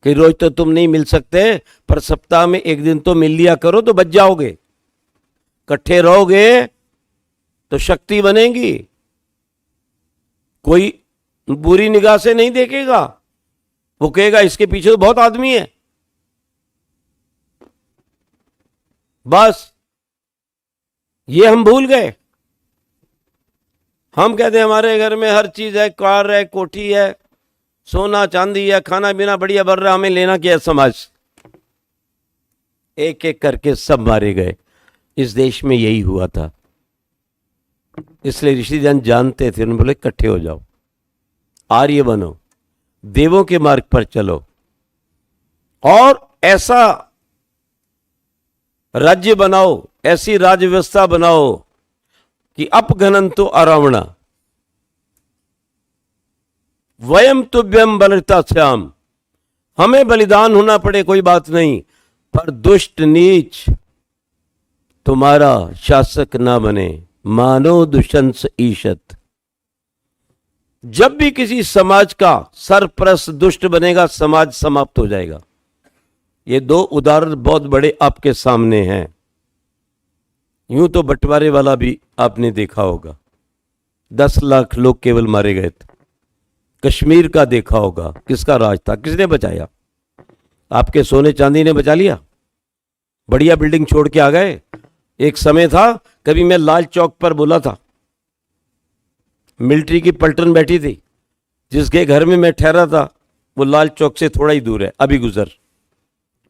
कि रोज तो तुम नहीं मिल सकते, पर सप्ताह में एक दिन तो मिल लिया करो तो बच जाओगे। इकट्ठे रहोगे तो शक्ति बनेगी, कोई बुरी निगाह से नहीं देखेगा, वो कहेगा इसके पीछे तो बहुत आदमी है। बस ये हम भूल गए। हम कहते हैं हमारे घर में हर चीज है, कार है, कोठी है, सोना चांदी है, खाना पीना बढ़िया बढ़ रहा, हमें लेना क्या है। समाज एक एक करके सब मारे गए। इस देश में यही हुआ था, इसलिए ऋषिजन जानते थे, उन्होंने बोले इकट्ठे हो जाओ, आर्य बनो, देवों के मार्ग पर चलो, और ऐसा राज्य बनाओ, ऐसी राज्य व्यवस्था बनाओ कि अपघनंतो अरावणा वयम तुभ्यम बलिता श्याम, हमें बलिदान होना पड़े कोई बात नहीं, पर दुष्ट नीच तुम्हारा शासक ना बने, मानो दुष्ंस ईशत। जब भी किसी समाज का सरप्रस्त दुष्ट बनेगा, समाज समाप्त हो जाएगा। ये दो उदाहरण बहुत बड़े आपके सामने हैं। यूं तो बंटवारे वाला भी आपने देखा होगा, 10 लाख लोग केवल मारे गए थे। कश्मीर का देखा होगा, किसका राज था, किसने बचाया? आपके सोने चांदी ने बचा लिया, बढ़िया बिल्डिंग छोड़ के आ गए। एक समय था, कभी मैं लाल चौक पर बोला था, मिलिट्री की पलटन बैठी थी, जिसके घर में मैं ठहरा था वो लाल चौक से थोड़ा ही दूर है, अभी गुजर।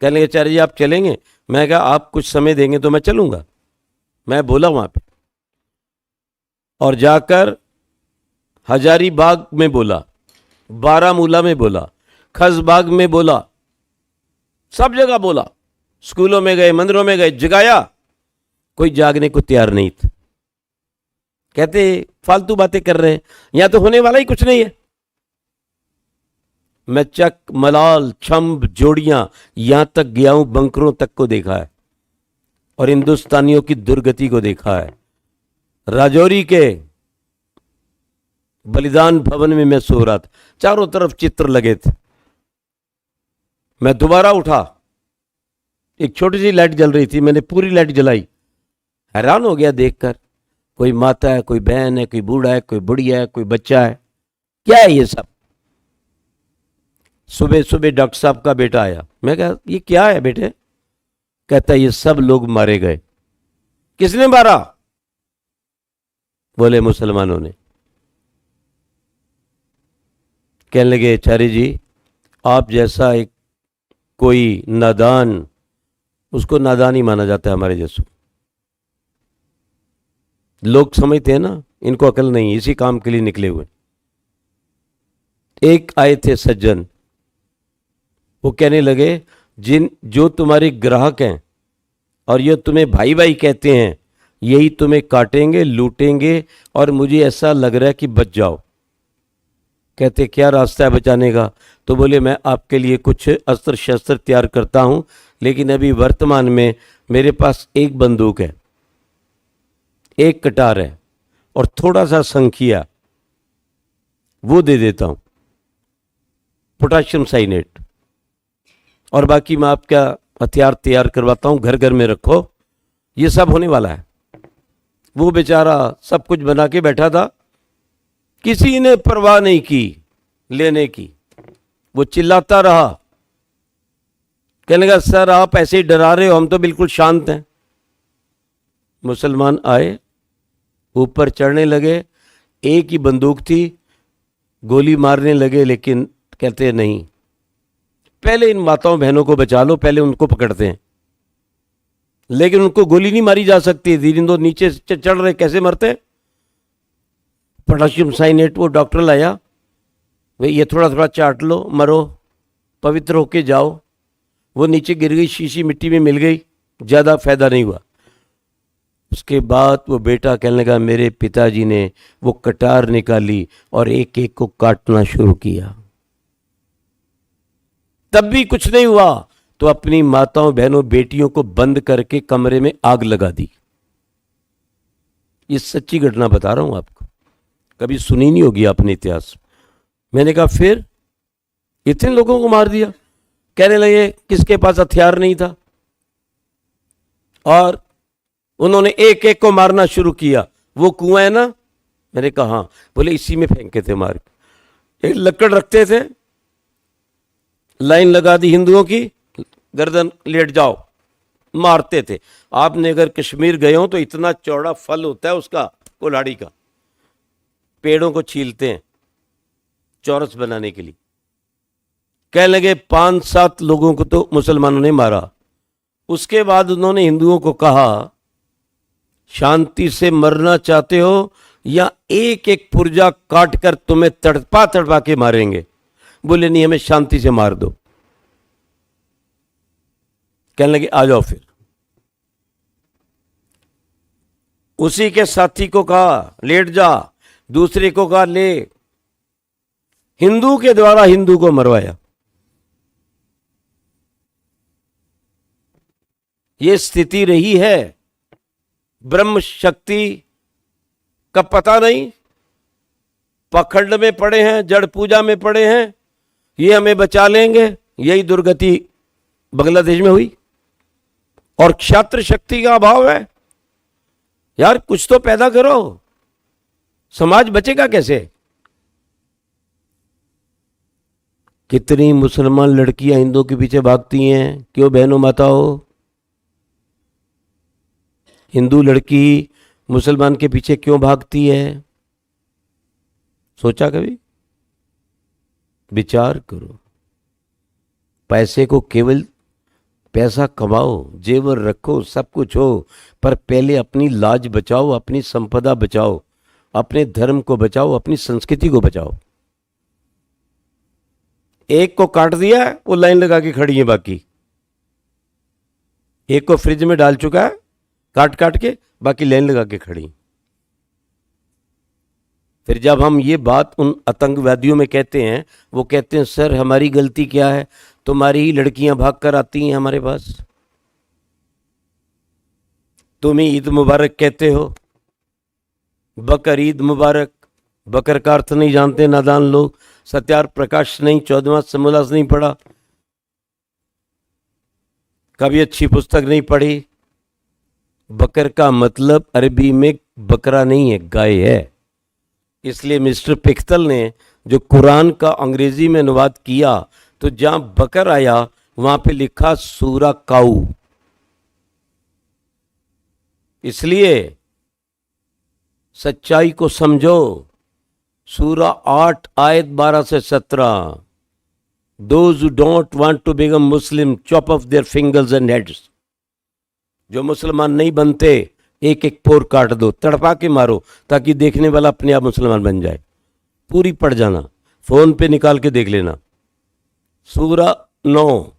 कहने लगे चार्य जी आप चलेंगे? मैं कहा आप कुछ समय देंगे तो मैं चलूंगा। मैं बोला वहां पे, और जाकर हजारीबाग में बोला, बारामूला में बोला, खसबाग में बोला, सब जगह बोला, स्कूलों में गए, मंदिरों में गए, जगाया, कोई जागने को तैयार नहीं था। कहते फालतू बातें कर रहे हैं, यहां तो होने वाला ही कुछ नहीं है। मैं चक, मलाल, छंब, जोड़ियां, यहां तक गया हूं, बंकरों तक को देखा है, और हिंदुस्तानियों की दुर्गति को देखा है। राजौरी के बलिदान भवन में मैं सो रहा था, चारों तरफ चित्र लगे थे। मैं दोबारा उठा, एक छोटी सी लाइट जल रही थी, मैंने पूरी लाइट जलाई। हैरान हो गया देखकर, कोई माता है, कोई बहन है, कोई बूढ़ा है, कोई बुढ़िया है, कोई बच्चा है, क्या है ये सब? सुबह सुबह डॉक्टर साहब का बेटा आया, मैं कहा ये क्या है बेटे? कहता ये सब लोग मारे गए। किसने मारा? बोले मुसलमानों ने। कहने लगे आचार्य जी आप जैसा एक कोई नादान, उसको नादान ही माना जाता है हमारे जैसों। लोग समझते हैं ना इनको अकल नहीं, इसी काम के लिए निकले हुए। एक आए थे सज्जन, वो कहने लगे जो तुम्हारे ग्राहक हैं और ये तुम्हें भाई भाई कहते हैं, यही तुम्हें काटेंगे, लूटेंगे, और मुझे ऐसा लग रहा है कि बच जाओ। कहते क्या रास्ता है बचाने का? तो बोले मैं आपके लिए कुछ अस्त्र शस्त्र तैयार करता हूं, लेकिन अभी वर्तमान में मेरे पास एक बंदूक है, एक कटार है, और थोड़ा सा संखिया, वो दे देता हूं, पोटाशियम साइनेट, और बाकी मैं आपका हथियार तैयार करवाता हूं, घर घर में रखो, ये सब होने वाला है। वो बेचारा सब कुछ बना के बैठा था, किसी ने परवाह नहीं की लेने की। वो चिल्लाता रहा, कहने लगा सर आप ऐसे ही डरा रहे हो, हम तो बिल्कुल शांत हैं। मुसलमान आए, ऊपर चढ़ने लगे, एक ही बंदूक थी, गोली मारने लगे, लेकिन कहते हैं नहीं, पहले इन माताओं बहनों को बचा लो, पहले उनको पकड़ते हैं। लेकिन उनको गोली नहीं मारी जा सकती, धीरिंदो नीचे से चढ़ रहे, कैसे मरते? पोटाशियम साइनेट, वो डॉक्टर लाया, भाई ये थोड़ा थोड़ा चाट लो, मरो, पवित्र होके जाओ। वो नीचे गिर गई, शीशी मिट्टी में मिल गई, ज़्यादा फायदा नहीं हुआ। उसके बाद वो बेटा कहने लगा, मेरे पिताजी ने वो कटार निकाली और एक एक को काटना शुरू किया, तब भी कुछ नहीं हुआ। तो अपनी माताओं बहनों बेटियों को बंद करके कमरे में आग लगा दी। ये सच्ची घटना बता रहा हूं आपको, कभी सुनी नहीं होगी आपने इतिहास। मैंने कहा फिर इतने लोगों को मार दिया? कहने लगे किसके पास हथियार नहीं था, और उन्होंने एक एक को मारना शुरू किया। वो कुआं है ना, मैंने कहा हाँ। बोले इसी में फेंके थे मार के। एक लकड़ रखते थे, लाइन लगा दी हिंदुओं की, गर्दन लेट जाओ, मारते थे। आपने अगर कश्मीर गए हो तो इतना चौड़ा फल होता है उसका, कुल्हाड़ी का, पेड़ों को छीलते हैं चौरस बनाने के लिए। कहने लगे 5-7 लोगों को तो मुसलमानों ने मारा। उसके बाद उन्होंने हिंदुओं को कहा, शांति से मरना चाहते हो या एक एक पुर्जा काट कर तुम्हें तड़पा तड़पा के मारेंगे? बोले नहीं, हमें शांति से मार दो। कहने लगे आ जाओ फिर। उसी के साथी को कहा लेट जा, दूसरे को कहा ले, हिंदू के द्वारा हिंदू को मरवाया। ये स्थिति रही है। ब्रह्म शक्ति का पता नहीं, पखंड में पड़े हैं, जड़ पूजा में पड़े हैं, ये हमें बचा लेंगे। यही दुर्गति बांग्लादेश में हुई। और क्षात्र शक्ति का अभाव है। यार कुछ तो पैदा करो, समाज बचेगा कैसे? कितनी मुसलमान लड़कियां हिंदुओं के पीछे भागती हैं, क्यों बहनों माताओं? हिंदू लड़की मुसलमान के पीछे क्यों भागती है? सोचा कभी? विचार करो। पैसे को केवल पैसा कमाओ, जेवर रखो, सब कुछ हो, पर पहले अपनी लाज बचाओ, अपनी संपदा बचाओ, अपने धर्म को बचाओ, अपनी संस्कृति को बचाओ। एक को काट दिया, वो लाइन लगा के खड़ी है, बाकी एक को फ्रिज में डाल चुका है काट काट के, बाकी लाइन लगा के खड़ी। फिर जब हम ये बात उन आतंकवादियों में कहते हैं, वो कहते हैं सर हमारी गलती क्या है, तुम्हारी ही लड़कियां भाग कर आती हैं हमारे पास, तुम ही ईद मुबारक कहते हो। बकर ईद मुबारक, बकर का अर्थ नहीं जानते नादान लोग, सत्यार प्रकाश नहीं, 14वां समोलास नहीं पढ़ा, कभी अच्छी पुस्तक नहीं पढ़ी। बकर का मतलब अरबी में बकरा नहीं है, गाय है। इसलिए मिस्टर पिख्तल ने जो कुरान का अंग्रेजी में अनुवाद किया, तो जहां बकर आया वहां पे लिखा सूरा काऊ। इसलिए सच्चाई को समझो। सूरा 8 आयत 12 से 17, Those who don't want to become Muslim, chop off their fingers and heads. जो मुसलमान नहीं बनते, एक एक पोर काट दो, तड़पा के मारो, ताकि देखने वाला अपने आप मुसलमान बन जाए। पूरी पढ़ जाना, फोन पे निकाल के देख लेना। सूरा 9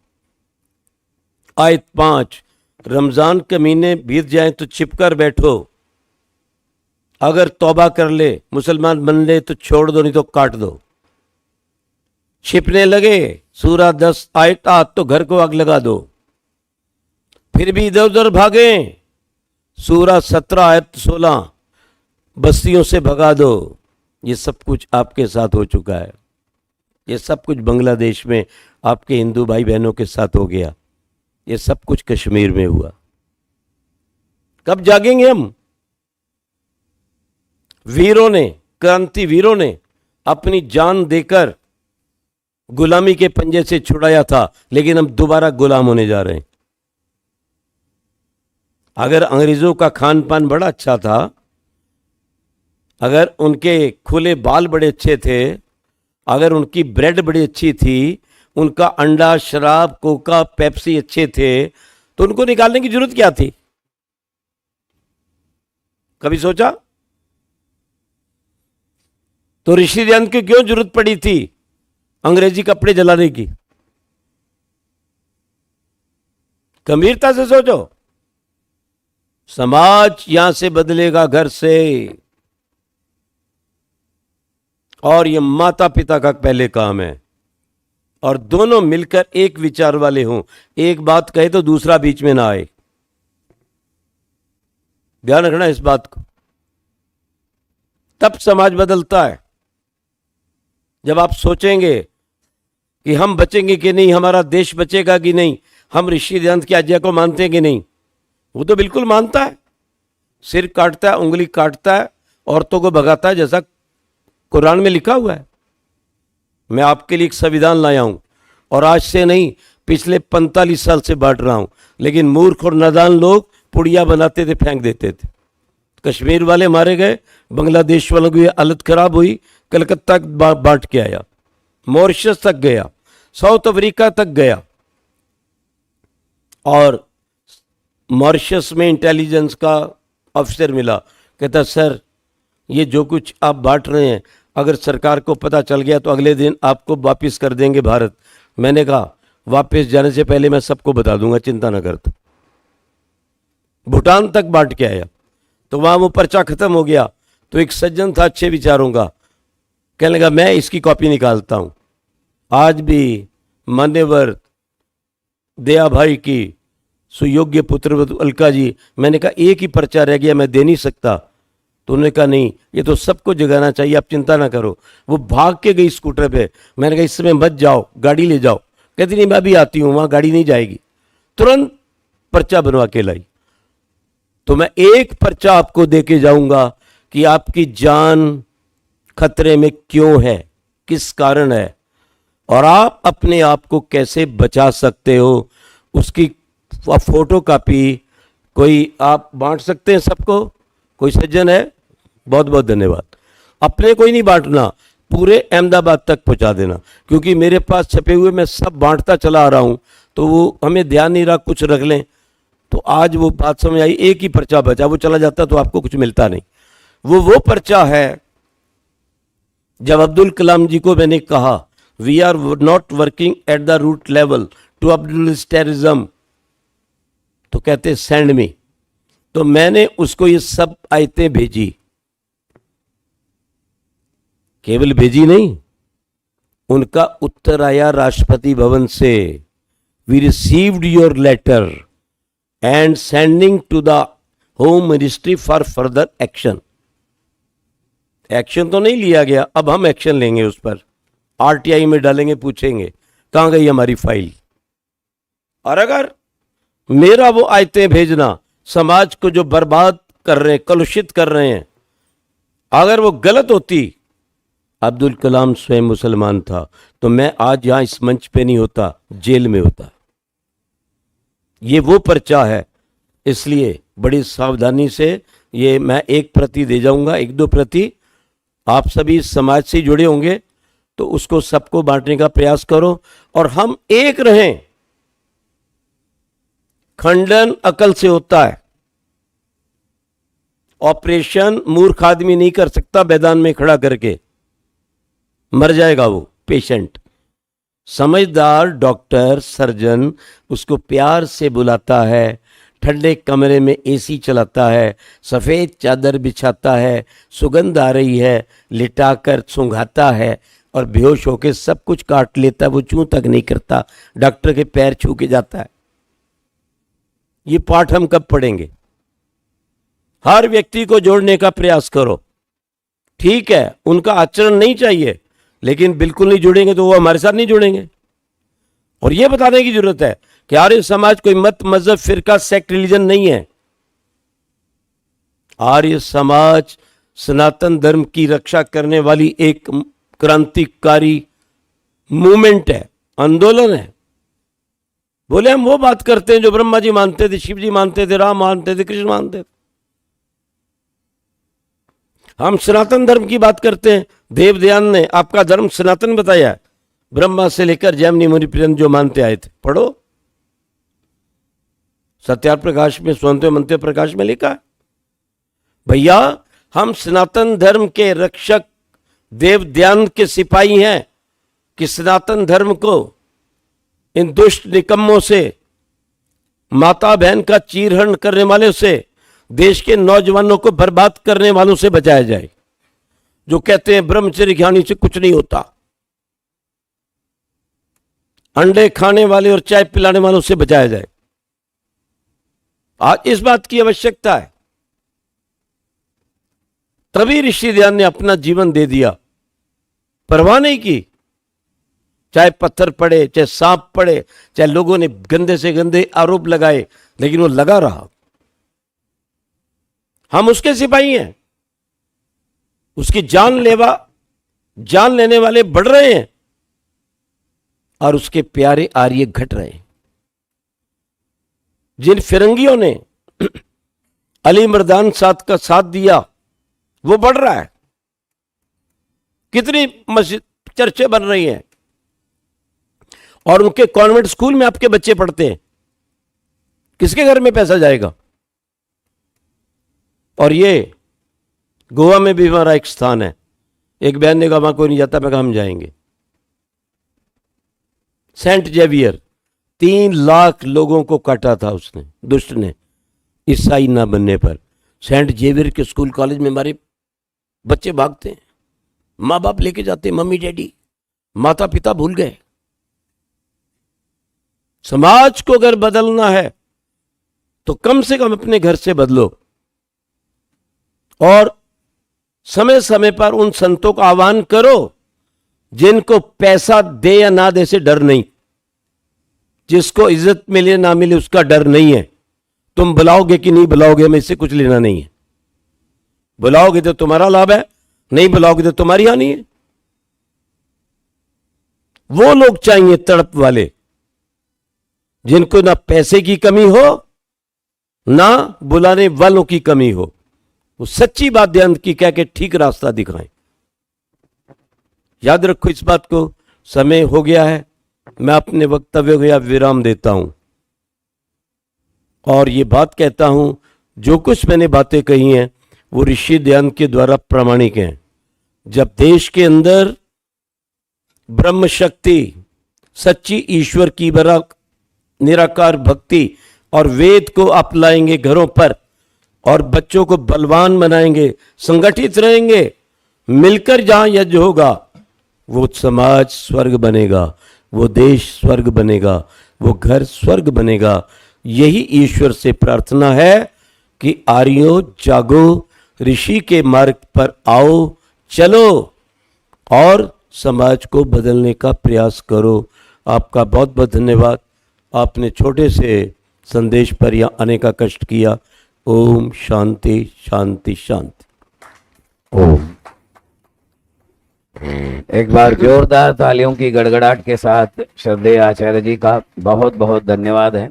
आयत 5, रमजान के महीने बीत जाए तो छिपकर बैठो, अगर तौबा कर ले, मुसलमान बन ले तो छोड़ दो, नहीं तो काट दो। छिपने लगे, सूरा 10 आयत 8, तो घर को आग लगा दो। फिर भी इधर उधर भागे, सूरा 17 आयत 16, बस्तियों से भगा दो। ये सब कुछ आपके साथ हो चुका है। ये सब कुछ बांग्लादेश में आपके हिंदू भाई बहनों के साथ हो गया। ये सब कुछ कश्मीर में हुआ। कब जागेंगे हम? वीरों ने, क्रांति वीरों ने अपनी जान देकर गुलामी के पंजे से छुड़ाया था, लेकिन हम दोबारा गुलाम होने जा रहे हैं। अगर अंग्रेजों का खान पान बड़ा अच्छा था, अगर उनके खुले बाल बड़े अच्छे थे, अगर उनकी ब्रेड बड़ी अच्छी थी, उनका अंडा, शराब, कोका, पेप्सी अच्छे थे, तो उनको निकालने की जरूरत क्या थी? कभी सोचा? तो ऋषि दयानंद को क्यों जरूरत पड़ी थी अंग्रेजी कपड़े जलाने की? गंभीरता से सोचो। समाज यहां से बदलेगा, घर से। और ये माता पिता का पहले काम है, और दोनों मिलकर एक विचार वाले हों। एक बात कहे तो दूसरा बीच में ना आए। ध्यान रखना इस बात को। तब समाज बदलता है। जब आप सोचेंगे कि हम बचेंगे कि नहीं, हमारा देश बचेगा कि नहीं, हम ऋषि दयानंद की आज्ञा को मानते हैं कि नहीं। वो तो बिल्कुल मानता है, सिर काटता है, उंगली काटता है, औरतों को भगाता है, जैसा कुरान में लिखा हुआ है। मैं आपके लिए एक संविधान लाया हूं, और आज से नहीं, पिछले 45 साल से बांट रहा हूं। लेकिन मूर्ख और नादान लोग पुड़िया बनाते थे, फेंक देते थे। कश्मीर वाले मारे गए, बांग्लादेश वालों की हालत खराब हुई, कलकत्ता बांट के आया, मॉरिशस तक गया, साउथ अफ्रीका तक गया, और मॉरिशस में इंटेलिजेंस का अफसर मिला। कहता सर, ये जो कुछ आप बांट रहे हैं, अगर सरकार को पता चल गया तो अगले दिन आपको वापस कर देंगे भारत। मैंने कहा वापस जाने से पहले मैं सबको बता दूंगा, चिंता न करता। भूटान तक बांट के आया, तो वहां वो पर्चा खत्म हो गया। तो एक सज्जन था अच्छे विचारों का, कहने लगा मैं इसकी कॉपी निकालता हूं। आज भी मान्यवर दया भाई की सुयोग्य पुत्रवधु अलका जी, मैंने कहा एक ही पर्चा रह गया, मैं दे नहीं सकता। तो उन्होंने कहा नहीं, ये तो सबको जगाना चाहिए, आप चिंता ना करो। वो भाग के गई स्कूटर पे। मैंने कहा इस समय मत जाओ, गाड़ी ले जाओ। कहती नहीं, मैं अभी आती हूं, वहां गाड़ी नहीं जाएगी। तुरंत पर्चा बनवा के लाई। तो मैं एक पर्चा आपको दे के जाऊंगा कि आपकी जान खतरे में क्यों है, किस कारण है, और आप अपने आप को कैसे बचा सकते हो। उसकी फोटो कॉपी कोई आप बांट सकते हैं सबको? कोई सज्जन है? बहुत बहुत धन्यवाद। अपने कोई नहीं बांटना, पूरे अहमदाबाद तक पहुंचा देना, क्योंकि मेरे पास छपे हुए मैं सब बांटता चला आ रहा हूं। तो वो हमें ध्यान नहीं रहा, कुछ रख लें। तो आज वो बात समझ आई, एक ही पर्चा बचा, वो चला जाता तो आपको कुछ मिलता नहीं। वो पर्चा है जब अब्दुल कलाम जी को मैंने कहा we are not working at the root level to अब्दुल टेररिज्म, तो कहते सेंड मी। तो मैंने उसको ये सब आयतें भेजी, केवल भेजी नहीं, उनका उत्तर आया राष्ट्रपति भवन से, we received your letter and sending to the home ministry for further action. Action तो नहीं लिया गया, अब हम एक्शन लेंगे उस पर, आरटीआई में डालेंगे, पूछेंगे कहां गई हमारी फाइल। और अगर मेरा वो आयतें भेजना समाज को जो बर्बाद कर रहे हैं, कलुषित कर रहे हैं, अगर वो गलत होती, अब्दुल कलाम स्वयं मुसलमान था, तो मैं आज यहां इस मंच पे नहीं होता, जेल में होता। ये वो पर्चा है, इसलिए बड़ी सावधानी से ये मैं एक प्रति दे जाऊंगा, एक दो प्रति। आप सभी समाज से जुड़े होंगे तो उसको सबको बांटने का प्रयास करो, और हम एक रहें। खंडन अकल से होता है, ऑपरेशन मूर्ख आदमी नहीं कर सकता मैदान में खड़ा करके, मर जाएगा वो पेशेंट। समझदार डॉक्टर, सर्जन उसको प्यार से बुलाता है, ठंडे कमरे में एसी चलाता है, सफ़ेद चादर बिछाता है, सुगंध आ रही है, लिटाकर सूंघाता है, और बेहोश होकर सब कुछ काट लेता है, वो चूं तक नहीं करता, डॉक्टर के पैर छू के जाता है। ये पाठ हम कब पढ़ेंगे? हर व्यक्ति को जोड़ने का प्रयास करो। ठीक है, उनका आचरण नहीं चाहिए, लेकिन बिल्कुल नहीं जुड़ेंगे तो वो हमारे साथ नहीं जुड़ेंगे। और यह बताने की जरूरत है कि आर्य समाज कोई मत, मजहब, फिरका, सेक्ट, रिलीजन नहीं है। आर्य समाज सनातन धर्म की रक्षा करने वाली एक क्रांतिकारी मूवमेंट है, आंदोलन है। बोले हम वो बात करते हैं जो ब्रह्मा जी मानते थे, शिव जी मानते थे, राम मानते थे, कृष्ण मानते थे। हम सनातन धर्म की बात करते हैं। देवदयान ने आपका धर्म सनातन बताया, ब्रह्मा से लेकर जैमिनी मुनि पर्यंत जो मानते आए थे। पढ़ो, सत्यार प्रकाश में, स्वतंत्र मंत्र प्रकाश में लिखा है। भैया हम सनातन धर्म के रक्षक देवदयान के सिपाही हैं कि सनातन धर्म को इन दुष्ट निकम्मों से, माता बहन का चीरहरण करने वाले से, देश के नौजवानों को बर्बाद करने वालों से बचाया जाए, जो कहते हैं ब्रह्मचर्य ज्ञानी से कुछ नहीं होता, अंडे खाने वाले और चाय पिलाने वालों से बचाया जाए। आज इस बात की आवश्यकता है। तभी ऋषि दयान ने अपना जीवन दे दिया, परवाह नहीं की, चाहे पत्थर पड़े, चाहे सांप पड़े, चाहे लोगों ने गंदे से गंदे आरोप लगाए, लेकिन वो लगा रहा। हम उसके सिपाही हैं। उसकी जान लेने वाले बढ़ रहे हैं और उसके प्यारे आर्य घट रहे हैं। जिन फिरंगियों ने अली मर्दान साथ का साथ दिया वो बढ़ रहा है। कितनी मस्जिद चर्चे बन रही हैं और उनके कॉन्वेंट स्कूल में आपके बच्चे पढ़ते हैं। किसके घर में पैसा जाएगा? और ये गोवा में भी हमारा एक स्थान है। एक बहन ने कहा वहां कोई नहीं जाता, मैं कहा हम जाएंगे। सेंट जेवियर 3 लाख लोगों को काटा था उसने, दुष्ट ने, ईसाई ना बनने पर। सेंट जेवियर के स्कूल कॉलेज में हमारे बच्चे भागते हैं, माँ बाप लेके जाते, मम्मी डैडी, माता पिता भूल गए। समाज को अगर बदलना है तो कम से कम अपने घर से बदलो और समय समय पर उन संतों का आह्वान करो जिनको पैसा दे या ना दे से डर नहीं, जिसको इज्जत मिले ना मिले उसका डर नहीं है। तुम बुलाओगे कि नहीं बुलाओगे, हमें इससे कुछ लेना नहीं है। बुलाओगे तो तुम्हारा लाभ है, नहीं बुलाओगे तो तुम्हारी हानि है। वो लोग चाहिए तड़प वाले, जिनको ना पैसे की कमी हो ना बुलाने वालों की कमी हो। वो सच्ची बात ध्यान की कह के ठीक रास्ता दिखाएं। याद रखो इस बात को। समय हो गया है, मैं अपने वक्तव्य को यहाँ विराम देता हूं और ये बात कहता हूं, जो कुछ मैंने बातें कही हैं वो ऋषि दयान के द्वारा प्रामाणिक हैं। जब देश के अंदर ब्रह्म शक्ति, सच्ची ईश्वर की निराकार भक्ति और वेद को अपनाएंगे घरों पर और बच्चों को बलवान बनाएंगे, संगठित रहेंगे, मिलकर जहां यज्ञ होगा वो समाज स्वर्ग बनेगा, वो देश स्वर्ग बनेगा, वो घर स्वर्ग बनेगा। यही ईश्वर से प्रार्थना है कि आर्यों जागो, ऋषि के मार्ग पर आओ, चलो और समाज को बदलने का प्रयास करो। आपका बहुत बहुत धन्यवाद। आपने छोटे से संदेश पर यहाँ आने का कष्ट किया। ओम शांति शांति शांति। ओम। एक बार जोरदार तालियों की गड़गड़ाहट के साथ श्रद्धेय आचार्य जी का बहुत बहुत धन्यवाद है।